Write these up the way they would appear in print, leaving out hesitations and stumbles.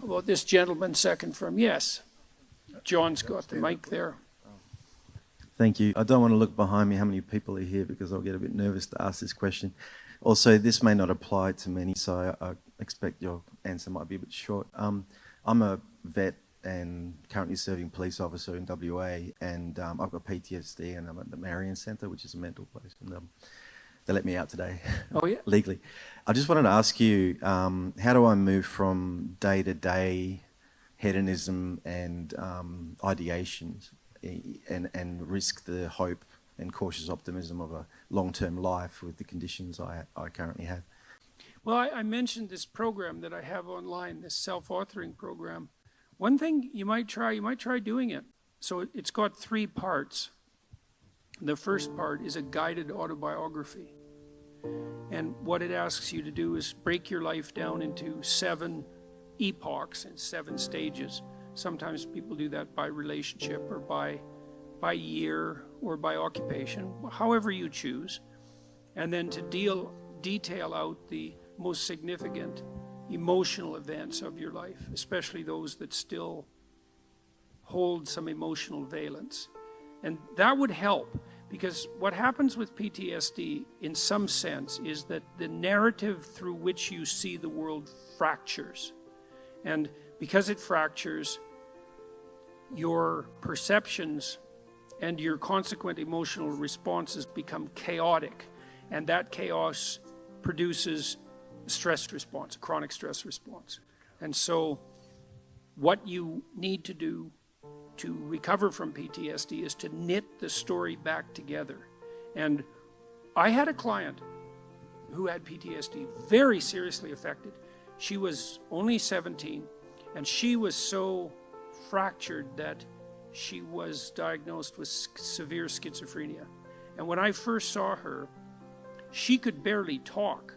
How about this gentleman second from, yes. John's got the mic there. Thank you. I don't want to look behind me how many people are here because I'll get a bit nervous to ask this question. Also, this may not apply to many, so I expect your answer might be a bit short. I'm a vet and currently serving police officer in WA, and I've got PTSD, and I'm at the Marion Centre, which is a mental place, and they let me out today. Oh, yeah? Legally. I just wanted to ask you, how do I move from day-to-day hedonism and ideations and risk the hope and cautious optimism of a long-term life with the conditions I currently have? Well, I mentioned this program that I have online, this self-authoring program. One thing you might try doing it. So it's got 3 parts. The first part is a guided autobiography. And what it asks you to do is break your life down into 7 epochs and 7 stages. Sometimes people do that by relationship or by year or by occupation, however you choose. And then to detail out the most significant emotional events of your life, especially those that still hold some emotional valence. And that would help, because what happens with PTSD in some sense is that the narrative through which you see the world fractures. And because it fractures, your perceptions and your consequent emotional responses become chaotic. And that chaos produces a stress response, a chronic stress response. And so what you need to do to recover from PTSD is to knit the story back together. And I had a client who had PTSD, very seriously affected. She was only 17, and she was so fractured that she was diagnosed with severe schizophrenia. And when I first saw her, she could barely talk,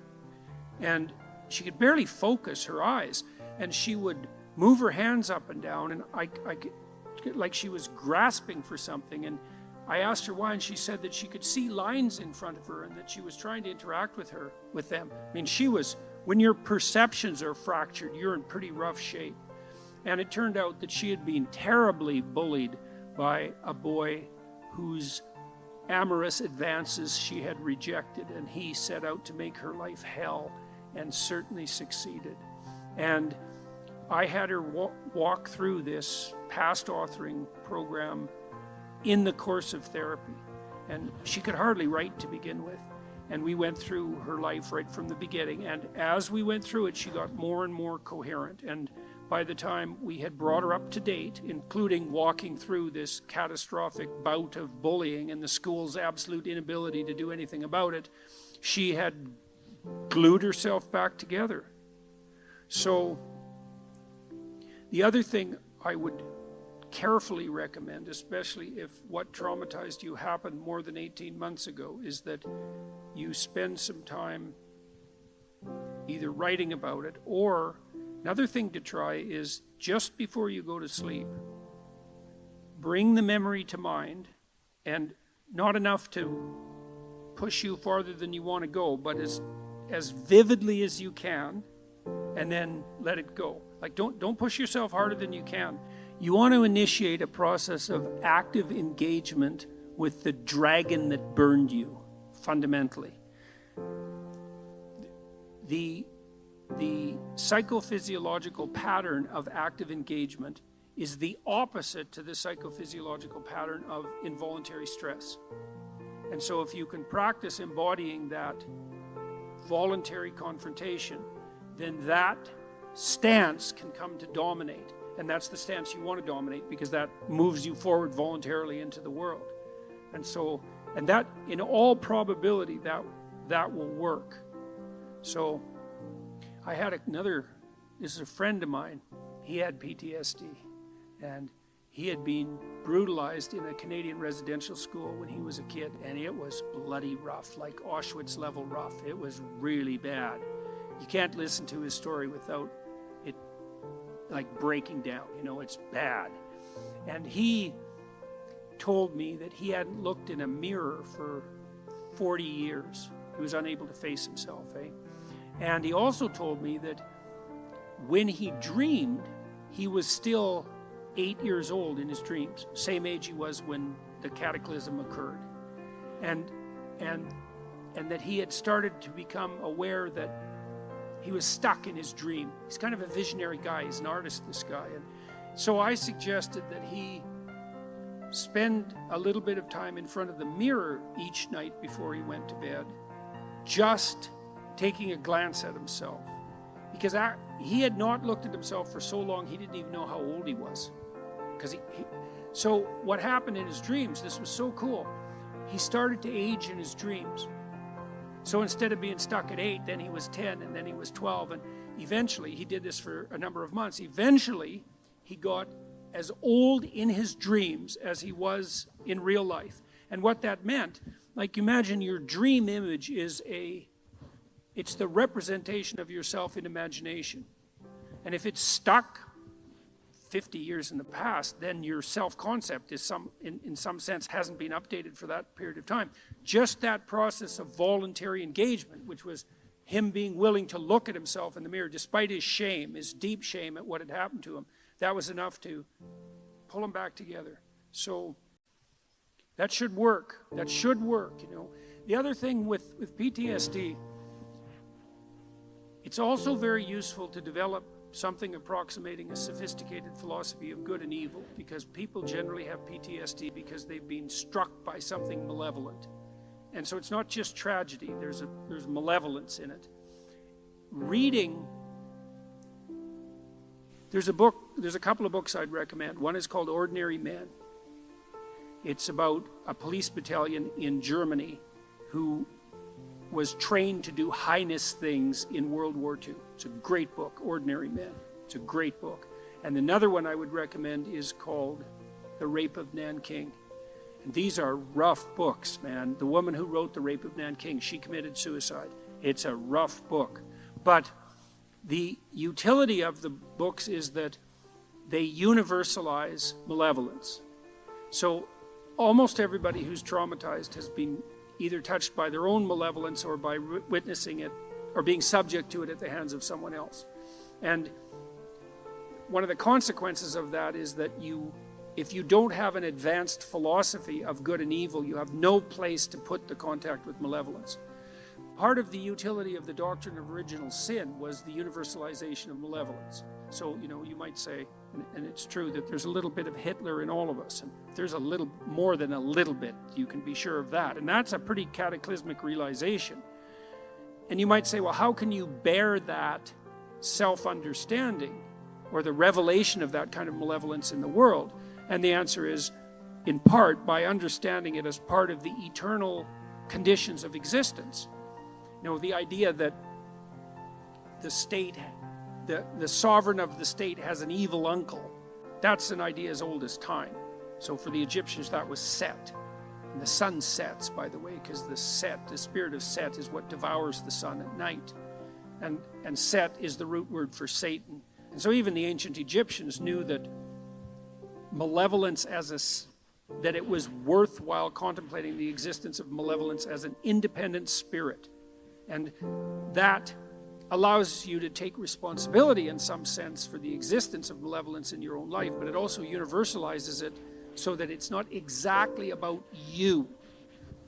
and she could barely focus her eyes, and she would move her hands up and down, and I like she was grasping for something. And I asked her why, and she said that she could see lines in front of her and that she was trying to interact with them. I mean, when your perceptions are fractured, you're in pretty rough shape. And it turned out that she had been terribly bullied by a boy whose amorous advances she had rejected, and he set out to make her life hell, and certainly succeeded. And I had her walk through this past authoring program in the course of therapy, and she could hardly write to begin with. And we went through her life right from the beginning, and as we went through it, she got more and more coherent. And by the time we had brought her up to date, including walking through this catastrophic bout of bullying and the school's absolute inability to do anything about it, she had glued herself back together. So the other thing I would carefully recommend, especially if what traumatized you happened more than 18 months ago, is that you spend some time either writing about it, or another thing to try is just before you go to sleep, bring the memory to mind, and not enough to push you farther than you want to go, but as vividly as you can, and then let it go. Like, don't push yourself harder than you can. You want to initiate a process of active engagement with the dragon that burned you, fundamentally. The psychophysiological pattern of active engagement is the opposite to the psychophysiological pattern of involuntary stress. And so if you can practice embodying that voluntary confrontation, then that stance can come to dominate. And that's the stance you want to dominate, because that moves you forward voluntarily into the world. And that, in all probability, that will work. So I had this is a friend of mine. He had PTSD, and he had been brutalized in a Canadian residential school when he was a kid, and it was bloody rough, like Auschwitz level rough. It was really bad. You can't listen to his story without it like breaking down, it's bad. And he told me that he hadn't looked in a mirror for 40 years. He was unable to face himself, And he also told me that when he dreamed, he was still 8 years old in his dreams, same age he was when the cataclysm occurred. And that he had started to become aware that he was stuck in his dream. He's kind of a visionary guy. He's an artist, this guy. And so I suggested that he spend a little bit of time in front of the mirror each night before he went to bed, just taking a glance at himself. Because he had not looked at himself for so long, he didn't even know how old he was. So what happened in his dreams, this was so cool, he started to age in his dreams. So instead of being stuck at 8, then he was 10, and then he was 12, and eventually, he did this for a number of months, eventually he got as old in his dreams as he was in real life. And what that meant, like imagine your dream image it's the representation of yourself in imagination. And if it's stuck 50 years in the past, then your self-concept is in some sense hasn't been updated for that period of time. Just that process of voluntary engagement, which was him being willing to look at himself in the mirror, despite his shame, his deep shame at what had happened to him, that was enough to pull him back together. So that should work. That should work, you know. The other thing with PTSD, it's also very useful to develop something approximating a sophisticated philosophy of good and evil, because people generally have PTSD because they've been struck by something malevolent. And so it's not just tragedy, there's malevolence in it. Reading, there's a couple of books I'd recommend. One is called Ordinary Men. It's about a police battalion in Germany who was trained to do heinous things in World War II. It's a great book, Ordinary Men. It's a great book. And another one I would recommend is called The Rape of Nanking. And these are rough books, man. The woman who wrote The Rape of Nanking, she committed suicide. It's a rough book. But the utility of the books is that they universalize malevolence. So almost everybody who's traumatized has been either touched by their own malevolence or by witnessing it or being subject to it at the hands of someone else. And one of the consequences of that is that if you don't have an advanced philosophy of good and evil, you have no place to put the contact with malevolence. Part of the utility of the doctrine of original sin was the universalization of malevolence. So, you know, you might say, and it's true, that there's a little bit of Hitler in all of us. And if there's a little more than a little bit, you can be sure of that. And that's a pretty cataclysmic realization. And you might say, well, how can you bear that self-understanding or the revelation of that kind of malevolence in the world? And the answer is, in part, by understanding it as part of the eternal conditions of existence. You know, the idea that the state, the sovereign of the state has an evil uncle, that's an idea as old as time. So for the Egyptians, that was Set. And the sun sets, by the way, because the spirit of Set is what devours the sun at night. And Set is the root word for Satan. And so even the ancient Egyptians knew that malevolence that it was worthwhile contemplating the existence of malevolence as an independent spirit. And that allows you to take responsibility in some sense for the existence of malevolence in your own life, but it also universalizes it so that it's not exactly about you,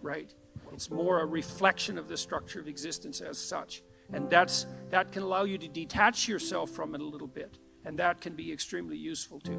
right? It's more a reflection of the structure of existence as such. And that can allow you to detach yourself from it a little bit. And that can be extremely useful too.